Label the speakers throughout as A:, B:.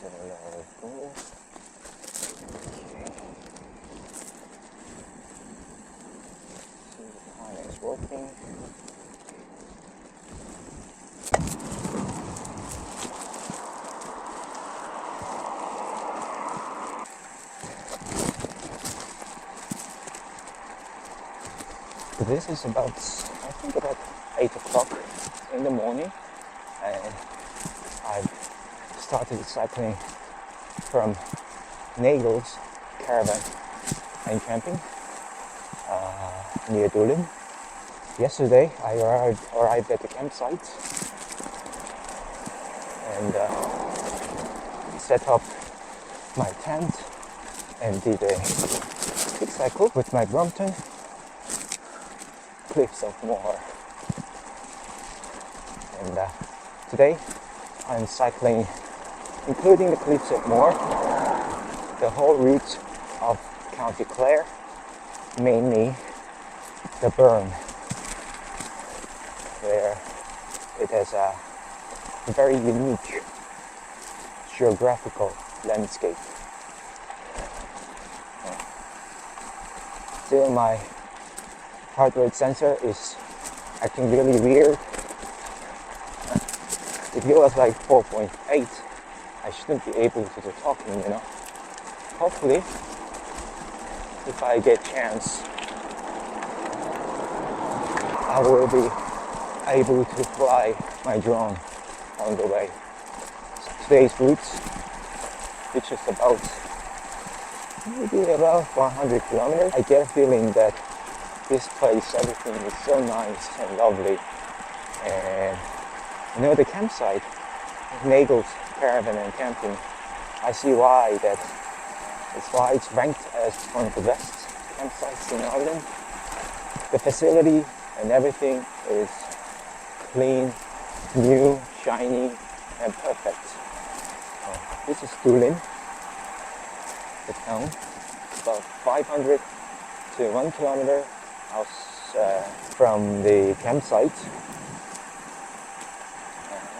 A: 올라가고. See if the plan is working. This is about, I think about 8 o'clock in the morning, and I've started cycling from Nagles, Caravan and camping near Burren. Yesterday I arrived at the campsite and set up my tent and did a quick cycle with my Brompton. Cliffs of Moher, and today I'm cycling, including the cliffs of Moher, the whole route of Co.Clare, mainly the Burren, where it has a very unique geographical landscape. Still, my heart rate sensor is acting really weird. If it was like 4.8, I shouldn't be able to do talking, you know. Hopefully, if I get chance, I will be able to fly my drone on the way. So today's route, which is maybe about 100 kilometers, I get a feeling that this place, everything is so nice and lovely, and you know, the campsite, Nagles, Caravan and camping, I see why it's ranked as one of the best campsites in Ireland. The facility and everything is clean, new, shiny and perfect. This is Burren, the town, about 500 to 1 kilometer from the campsite.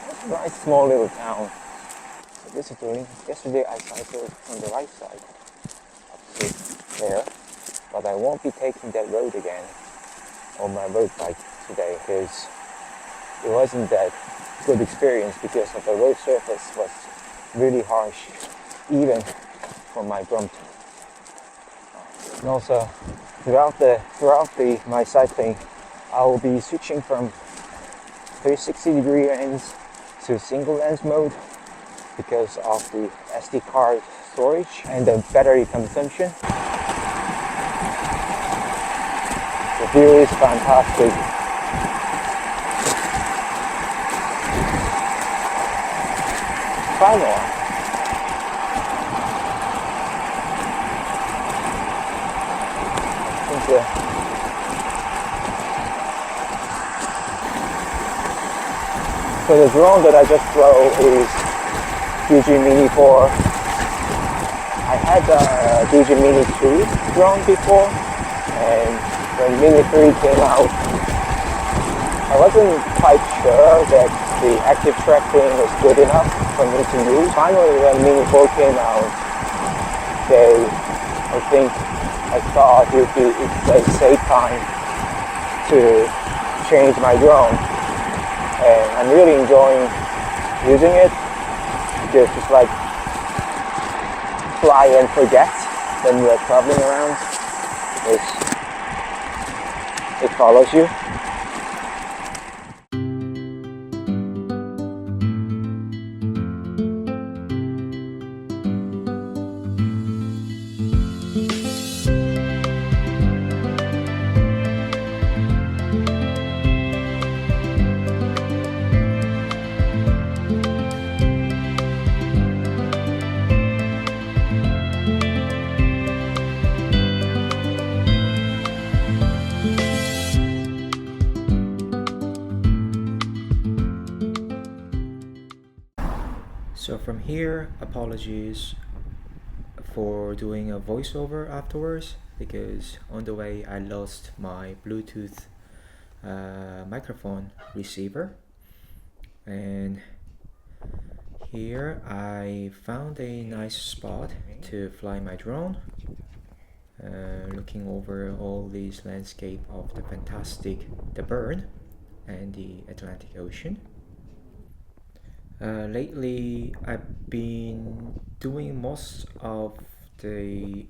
A: It's a nice small little town. So this is Burren. Yesterday I cycled on the right side up to there, but I won't be taking that road again on my road bike today because it wasn't that good experience because of the road surface was really harsh, even for my Brompton. And also throughout my cycling, I will be switching from 360-degree lens to single lens mode because of the SD card storage and the battery consumption. The view is fantastic. Try more. So the drone that I just flew is DJI Mini 4. I had the DJI Mini 3 drone before, and when Mini 3 came out, I wasn't quite sure that the active tracking was good enough for me to use. Finally, when Mini 4 came out, I thought it's a safe time to change my drone, and I'm really enjoying using it because it's like fly and forget when you are traveling around. It follows you. So from here, apologies for doing a voiceover afterwards because on the way I lost my Bluetooth microphone receiver, and
B: Here I found a nice spot to fly my drone, looking over all these landscape of the fantastic the Burren and the Atlantic Ocean. Lately I've been doing most of the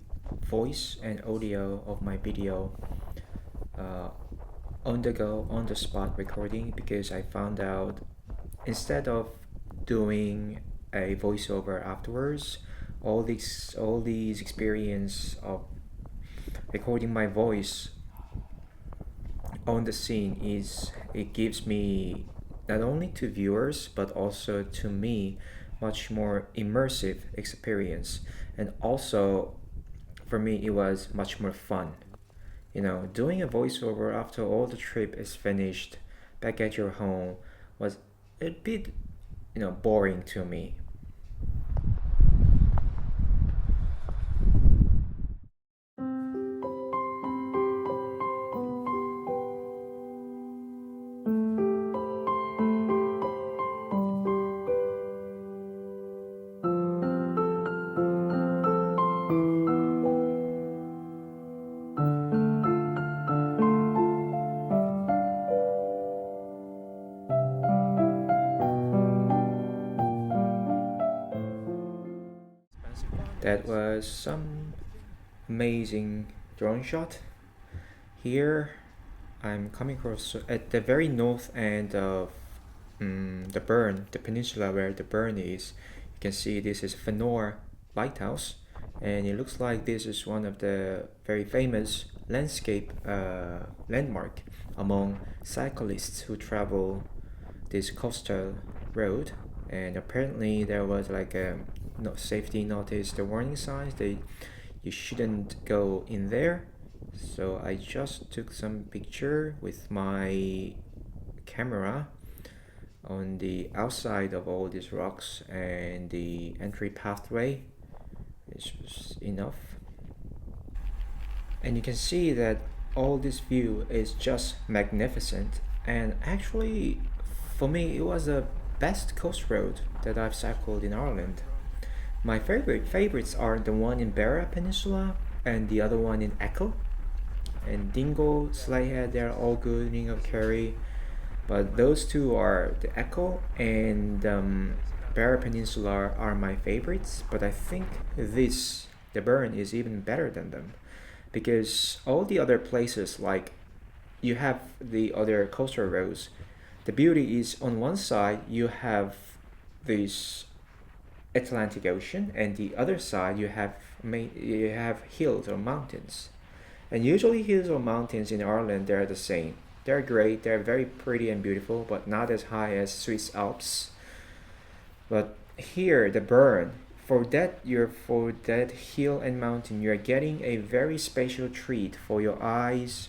B: voice and audio of my video on the go, on the spot recording, because I found out instead of doing a voiceover afterwards, all these experience of recording my voice on the scene it gives me not only to viewers but also to me much more immersive experience, and also for me it was much more fun. Doing a voiceover after all the trip is finished back at your home was a bit boring to me. That was some amazing drone shot. Here I'm coming across at the very north end of the Burren, the peninsula where the Burren is. You can see this is Fanor Lighthouse, and it looks like this is one of the very famous landscape landmark among cyclists who travel this coastal road. And apparently there was like a safety notice, the warning signs that you shouldn't go in there. So I just took some picture with my camera on the outside of all these rocks, and the entry pathway is enough. And you can see that all this view is just magnificent, and actually for me it was the best coast road that I've cycled in Ireland. My favorites are the one in Burren Peninsula and the other one in Echo. And Dingle, Slayhead, they're all good, Ring of Kerry. But those two are the Echo and Burren Peninsula are my favorites. But I think the Burren is even better than them. Because all the other places, like you have the other coastal roads, the beauty is on one side you have this Atlantic Ocean, and the other side you have hills or mountains. And usually hills or mountains in Ireland, they're the same. They're great, they're very pretty and beautiful, but not as high as Swiss Alps. But here, the Burren, for that hill and mountain, you're getting a very special treat for your eyes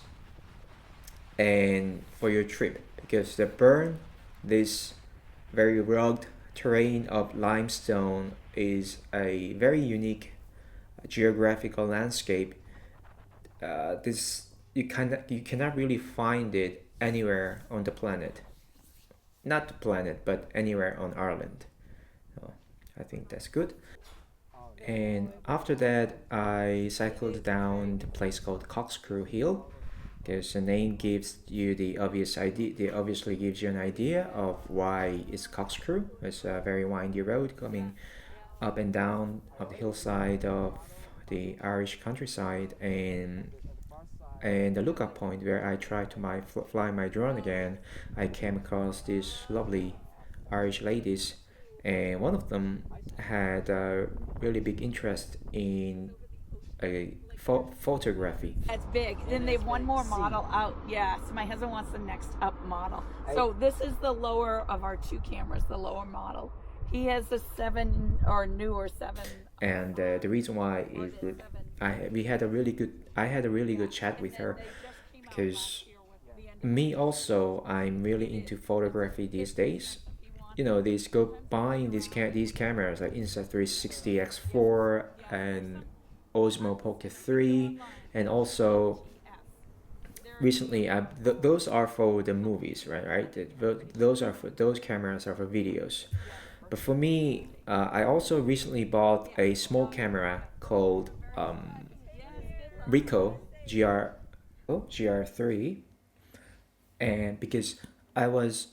B: and for your trip, because the Burren, this very rugged terrain of limestone, is a very unique geographical landscape. You cannot really find it anywhere on the planet. Not the planet, but anywhere on Ireland. So I think that's good. And after that, I cycled down the place called Corkscrew Hill, because the name gives you the obvious idea. It obviously gives you an idea of why it's Corkscrew. It's a very windy road coming up and down of the hillside of the Irish countryside, and the lookup point where I tried to fly my drone again, I came across these lovely Irish ladies, and one of them had a really big interest in a photography.
C: That's big. Then they have one more model out. Yeah, so my husband wants the next up model. So this is the lower of our two cameras, the lower model. He has the 7 or newer 7.
B: And the reason why is that I had a really good chat with her, because me also, I'm really into photography these days. Buying these cameras like Insta360 X4 and Osmo Pocket 3, and also recently those are for the movies, right? Those cameras are for videos. But for me, I also recently bought a small camera called Ricoh GR3, and because I was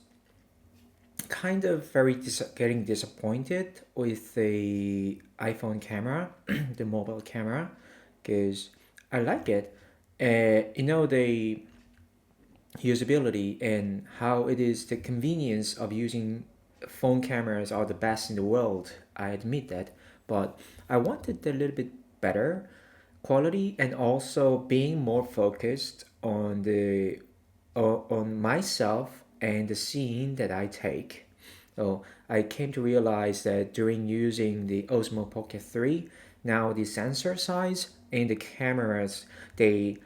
B: kind of getting disappointed with the iPhone camera, the mobile camera, because I like it. The usability and how it is the convenience of using phone cameras are the best in the world. I admit that, but I wanted a little bit better quality and also being more focused on the on myself and the scene that I take. So I came to realize that during using the Osmo Pocket 3, now the sensor size and the cameras, it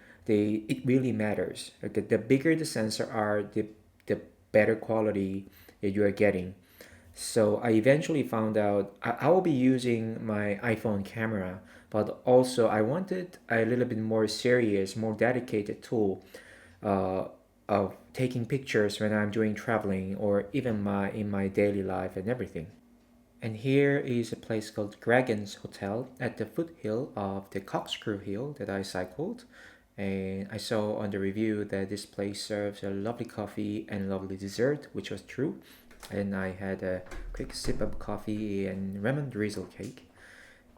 B: really matters. Like the bigger the sensor are, the better quality that you are getting. So I eventually found out I will be using my iPhone camera, but also I wanted a little bit more serious, more dedicated tool uh, of taking pictures when I'm doing traveling or even in my daily life and everything. And here is a place called Dragon's Hotel at the foothill of the Corkscrew Hill that I cycled. And I saw on the review that this place serves a lovely coffee and lovely dessert, which was true. And I had a quick sip of coffee and lemon drizzle cake.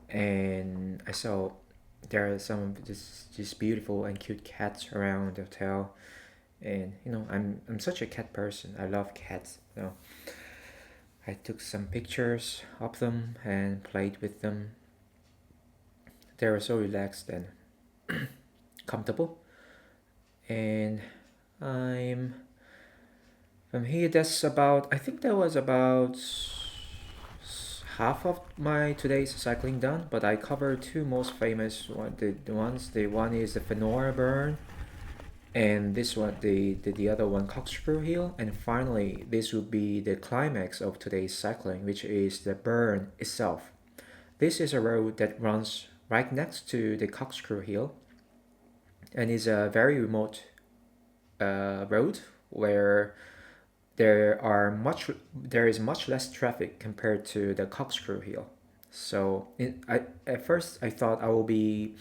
B: And I saw there are some of this beautiful and cute cats around the hotel. And I'm such a cat person. I love cats. I took some pictures of them and played with them. They were so relaxed and comfortable. And I'm from here. I think that was about half of my today's cycling done. But I covered two most famous ones. The one is the Fenora Burn, and this one the other one Corkscrew Hill, and finally this would be the climax of today's cycling, which is the Burren itself. This is a road that runs right next to the Corkscrew Hill and is a very remote road where there is much less traffic compared to the Corkscrew Hill. So at first I thought I will be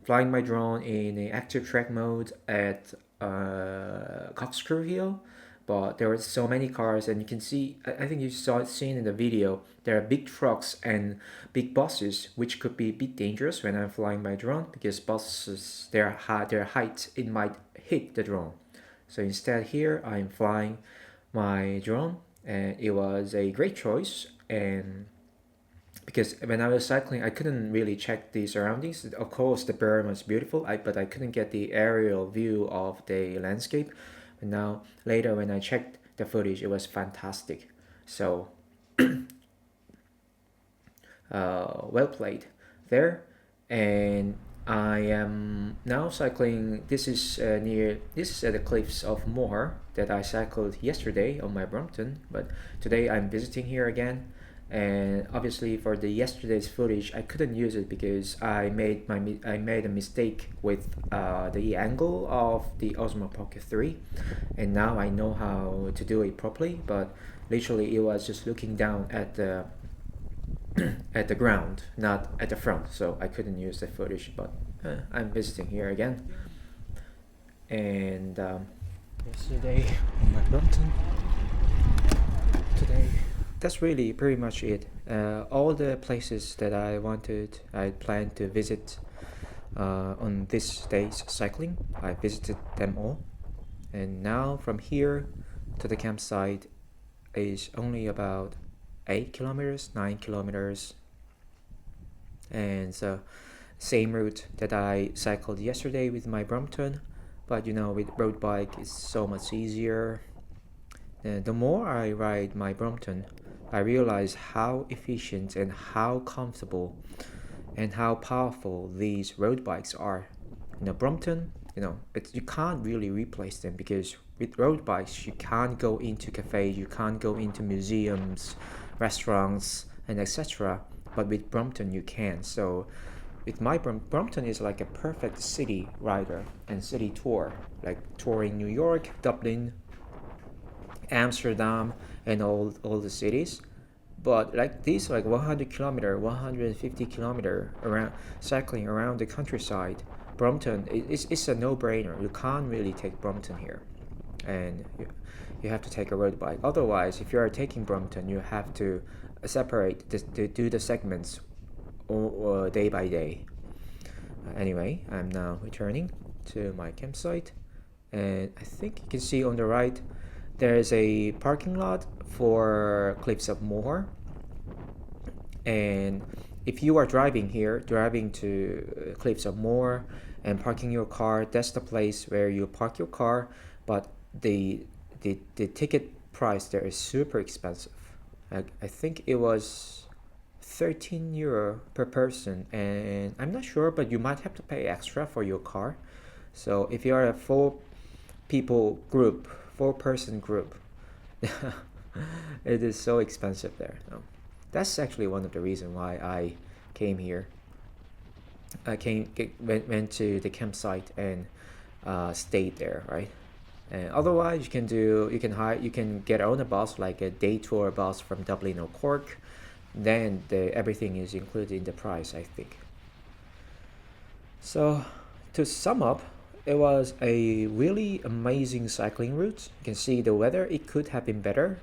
B: flying my drone in a active track mode at Corkscrew Hill, but there were so many cars, and you can see. I think you saw it seen in the video. There are big trucks and big buses, which could be a bit dangerous when I'm flying my drone because buses their height it might hit the drone. So instead, here I'm flying my drone, and it was a great choice. And because when I was cycling, I couldn't really check the surroundings. Of course, the Burren was beautiful, but I couldn't get the aerial view of the landscape. But now, later when I checked the footage, it was fantastic. So, well played there. And I am now cycling. This is at the cliffs of Moher that I cycled yesterday on my Brompton. But today I'm visiting here again. And obviously for the yesterday's footage I couldn't use it because I made a mistake with the angle of the Osmo Pocket 3, and now I know how to do it properly, but literally it was just looking down at the at the ground, not at the front, so I couldn't use the footage. But I'm visiting here again, and yesterday on my Brompton, today. That's really pretty much it. All the places that I planned to visit on this day's cycling, I visited them all. And now from here to the campsite is only about 8 kilometers, 9 kilometers. And so same route that I cycled yesterday with my Brompton, but with road bike it's so much easier. The more I ride my Brompton, I realize how efficient and how comfortable and how powerful these road bikes are. Brompton, you can't really replace them because with road bikes you can't go into cafes, you can't go into museums, restaurants, and etc. But with Brompton you can. So with my Brompton is like a perfect city rider and city tour, like touring New York, Dublin, Amsterdam, and all the cities. but like this, like 100 kilometer, 150 kilometer around cycling around the countryside, Brompton, it's a no-brainer. You can't really take Brompton here, and you have to take a road bike. Otherwise, if you are taking Brompton, you have to separate do the segments or day by day. Anyway, I'm now returning to my campsite, and I think you can see on the right there is a parking lot for Cliffs of Moher. And if you are driving to Cliffs of Moher and parking your car, that's the place where you park your car, but the ticket price there is super expensive. I think it was €13 per person, and I'm not sure, but you might have to pay extra for your car. So if you are a four-person group, it is so expensive there. So that's actually one of the reasons why I came here. Went to the campsite and stayed there, right? And otherwise, you can get on a bus, like a day tour bus from Dublin or Cork. Then everything is included in the price, I think. So to sum up, it was a really amazing cycling route. You can see the weather, it could have been better,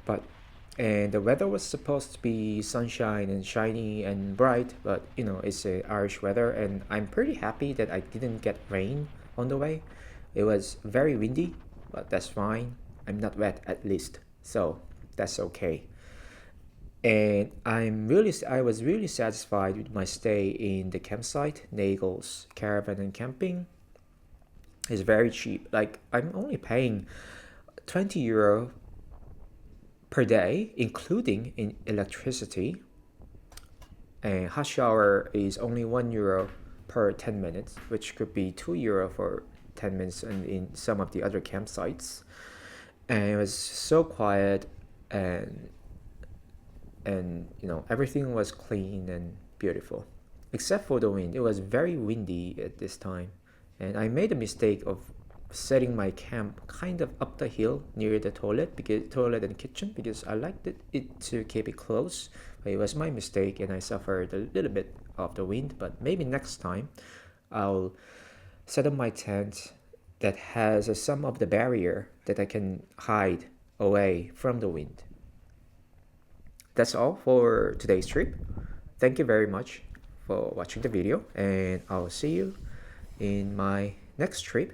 B: and the weather was supposed to be sunshine and shiny and bright, but it's a Irish weather, and I'm pretty happy that I didn't get rain on the way. It was very windy, but that's fine. I'm not wet at least, so that's okay. And I was really satisfied with my stay in the campsite, Nagles Caravan and Camping. It's very cheap. Like, I'm only paying €20 per day, including in electricity. And hot shower is only €1 per 10 minutes, which could be €2 for 10 minutes in some of the other campsites. And it was so quiet, and everything was clean and beautiful, except for the wind. It was very windy at this time, and I made a mistake of setting my camp kind of up the hill near the toilet and kitchen, because I liked it to keep it close. But it was my mistake, and I suffered a little bit of the wind. But maybe next time I'll set up my tent that has some of the barrier that I can hide away from the wind. That's all for today's trip. Thank you very much for watching the video, and I'll see you in my next trip,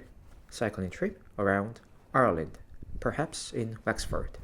B: cycling trip around Ireland, perhaps in Wexford.